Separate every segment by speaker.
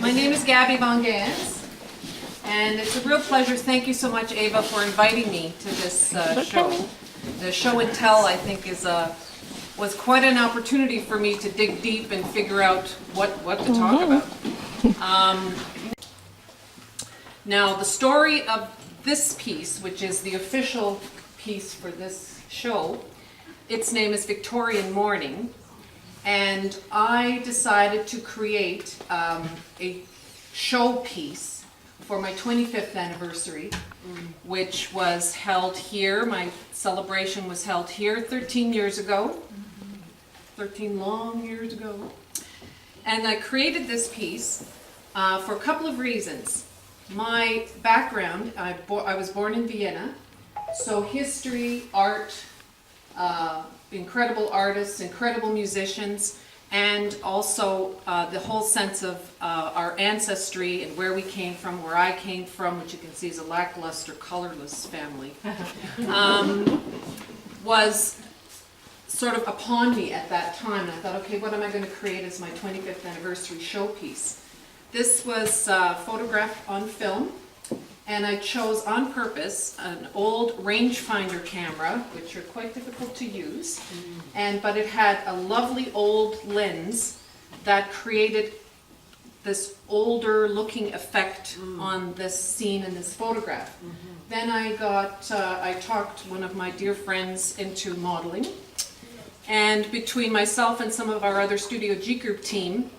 Speaker 1: My name is Gabby Von Gans, and it's a real pleasure. Thank you so much, Ava, for inviting me to this show. The show and tell, I think, was quite an opportunity for me to dig deep and figure out what to talk about. Now, the story of this piece, which is the official piece for this show, its name is Victorian Morning. And I decided to create a showpiece for my 25th anniversary, which was held here. My celebration was held here 13 years ago, 13 long years ago. And I created this piece for a couple of reasons. My background, I was born in Vienna, so history, art, incredible artists, incredible musicians, and also the whole sense of our ancestry and where we came from, where I came from, which you can see is a lackluster, colorless family, was sort of upon me at that time. And I thought, okay, what am I going to create as my 25th anniversary showpiece? This was photographed on film. And I chose on purpose an old rangefinder camera, which are quite difficult to use, but it had a lovely old lens that created this older looking effect on this scene in this photograph. Then I talked one of my dear friends into modeling, and between myself and some of our other Studio G Group team,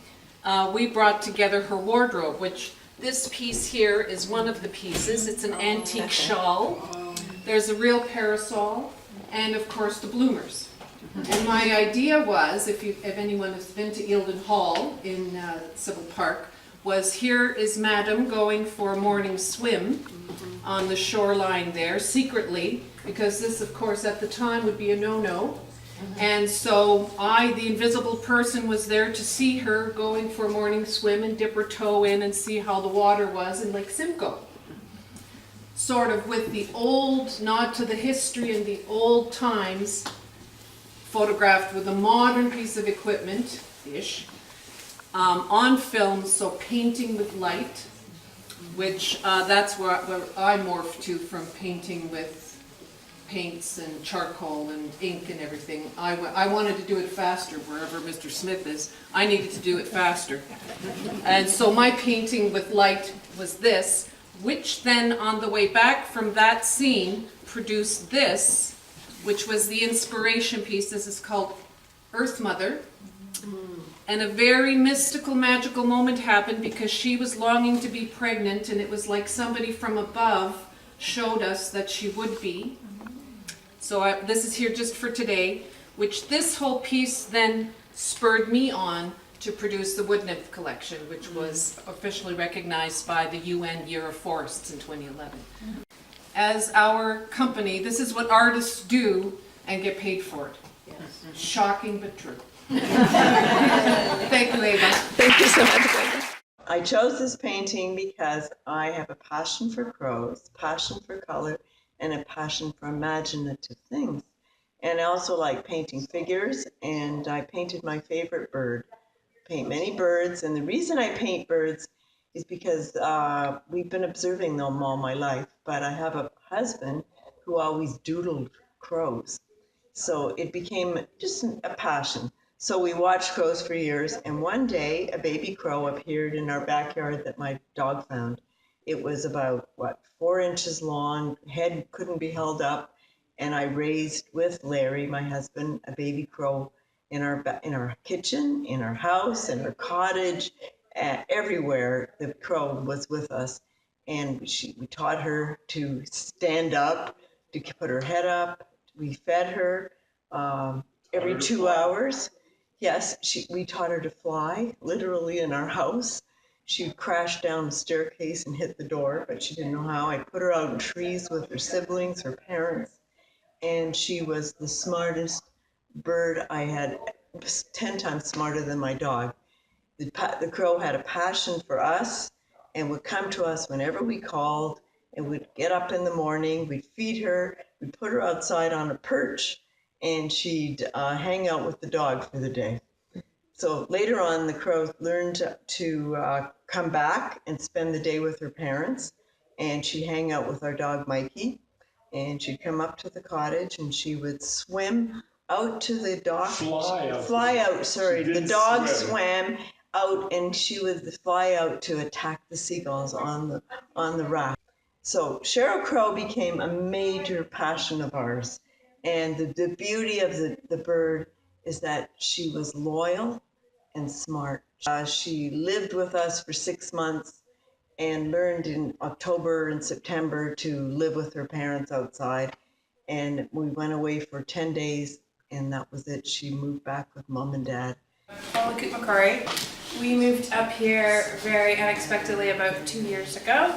Speaker 1: we brought together her wardrobe, which this piece here is one of the pieces. It's an antique shawl. There's a real parasol, and of course the bloomers. And my idea was, if anyone has been to Eildon Hall in Civil Park, was here is Madam going for a morning swim on the shoreline there, secretly, because this, of course, at the time would be a no-no. And so I, the invisible person, was there to see her going for a morning swim and dip her toe in and see how the water was in Lake Simcoe. Sort of with the old nod to the history and the old times, photographed with a modern piece of equipment-ish, on film, so painting with light, which that's where I morphed to from painting with paints and charcoal and ink and everything. I wanted to do it faster wherever Mr. Smith is. I needed to do it faster. And so my painting with light was this, which then on the way back from that scene produced this, which was the inspiration piece. This is called Earth Mother. And a very mystical, magical moment happened because she was longing to be pregnant, and it was like somebody from above showed us that she would be. So this is here just for today, which this whole piece then spurred me on to produce the Wood Nymph collection, which was officially recognized by the UN Year of Forests in 2011. As our company, this is what artists do and get paid for it. Yes. Shocking but true. Thank you, Ava.
Speaker 2: Thank you so much.
Speaker 3: I chose this painting because I have a passion for crows, passion for color, and a passion for imaginative things. And I also like painting figures, and I painted my favorite bird. I paint many birds, and the reason I paint birds is because we've been observing them all my life, but I have a husband who always doodled crows. So it became just a passion. So we watched crows for years, and one day a baby crow appeared in our backyard that my dog found. It was about, 4 inches long, head couldn't be held up, and I raised with Larry, my husband, a baby crow in our kitchen, in our house, in our cottage, everywhere the crow was with us. And we taught her to stand up, to put her head up. We fed her every 2 hours. Yes, we taught her to fly, literally in our house. She would crash down the staircase and hit the door, but she didn't know how. I put her out in trees with her siblings, her parents, and she was the smartest bird I had, 10 times smarter than my dog. The crow had a passion for us and would come to us whenever we called, and would get up in the morning, we'd feed her, we'd put her outside on a perch, and she'd hang out with the dog for the day. So later on, the crow learned to come back and spend the day with her parents, and she'd hang out with our dog Mikey, and she'd come up to the cottage and she would swim out to the dock. Fly out, sorry. The dog swam out and she would fly out to attack the seagulls on the raft. So Sheryl Crow became a major passion of ours. And the beauty of the bird is that she was loyal and smart. She lived with us for 6 months and learned in October and September to live with her parents outside. And we went away for 10 days, and that was it. She moved back with Mom and Dad.
Speaker 2: Paula Coop McCrory. We moved up here very unexpectedly about 2 years ago.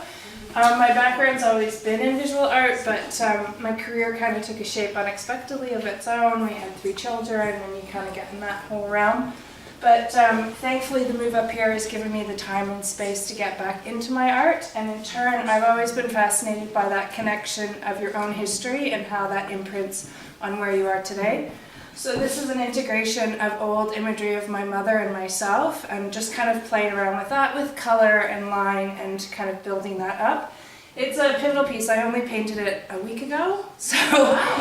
Speaker 2: My background's always been in visual art, but my career kind of took a shape unexpectedly of its own. We had 3 children, and you kind of get in that whole realm. But thankfully the move up here has given me the time and space to get back into my art, and in turn I've always been fascinated by that connection of your own history and how that imprints on where you are today. So this is an integration of old imagery of my mother and myself, and just kind of playing around with that with color and line and kind of building that up. It's a pivotal piece. I only painted it a week ago, so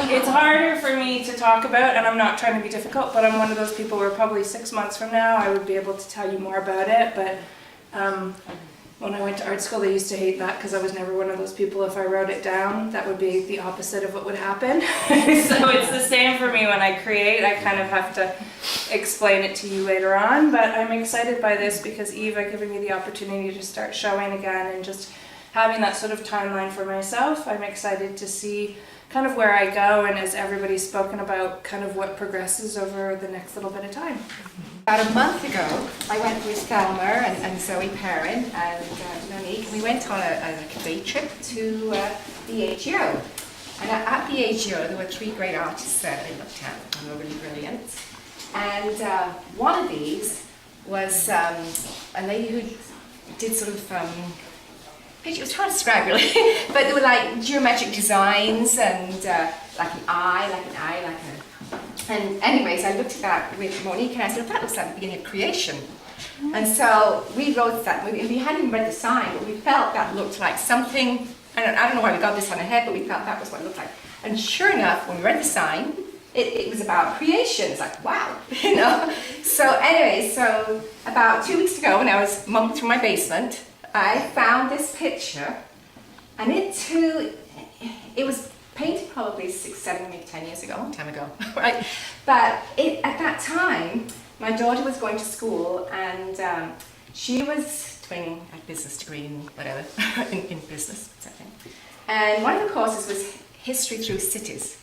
Speaker 2: it's harder for me to talk about, and I'm not trying to be difficult, but I'm one of those people where probably 6 months from now I would be able to tell you more about it. But when I went to art school, they used to hate that because I was never one of those people. If I wrote it down, that would be the opposite of what would happen. So it's the same for me when I create. I kind of have to explain it to you later on, but I'm excited by this because Eve had given me the opportunity to start showing again and just having that sort of timeline for myself. I'm excited to see kind of where I go, and as everybody's spoken about, kind of what progresses over the next little bit of time.
Speaker 4: About a month ago, I went with Thelma and Zoe Perrin and Monique. We went on a day trip to the AGO. And at the AGO, there were 3 great artists there in Uptown, and they were really brilliant. And one of these was a lady who did sort of it was hard to describe really, but there were like geometric designs and like an eye. And anyways, I looked at that with Monique and I said, that looks like the beginning of creation. And so we wrote that, we hadn't even read the sign, but we felt that looked like something, I don't know why we got this on our head, but we felt that was what it looked like. And sure enough, when we read the sign, it was about creation. It's like, wow, you know? So anyway, so about 2 weeks ago when I was mumbling through my basement, I found this picture, and it too, it was painted probably 6, 7, maybe 10 years ago, a long time ago, right? But at that time, my daughter was going to school, and she was doing a business degree in whatever, in business, something. And one of the courses was history through cities.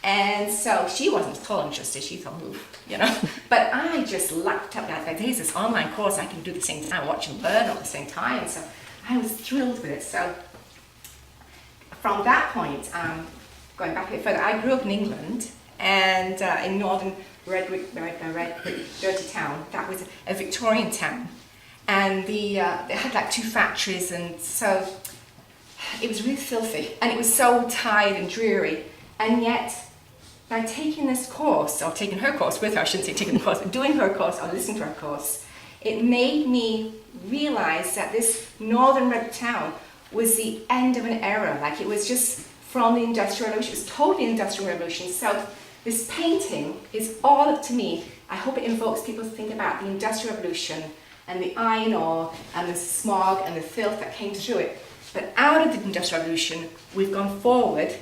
Speaker 4: And so she wasn't at all interested, she thought, you know. But I just lapped up that, there's this online course I can do at the same time, watch and learn all at the same time. So I was thrilled with it. So from that point, going back a bit further, I grew up in England, and in northern Redwick, dirty town. That was a Victorian town. And they had like 2 factories, and so it was really filthy. And it was so tired and dreary. And yet, by taking this course, or taking her course with her, I shouldn't say taking the course, but doing her course or listening to her course, it made me realize that this northern red town was the end of an era. Like, it was just from the Industrial Revolution. It was totally Industrial Revolution. So this painting is all up to me. I hope it invokes people to think about the Industrial Revolution and the iron ore and the smog and the filth that came through it. But out of the Industrial Revolution, we've gone forward.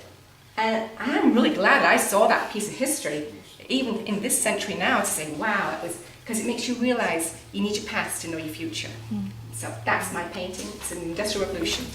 Speaker 4: And I'm really glad I saw that piece of history, even in this century now, to say, wow, it was, because it makes you realize you need your past to know your future. So that's my painting. It's an Industrial Revolution.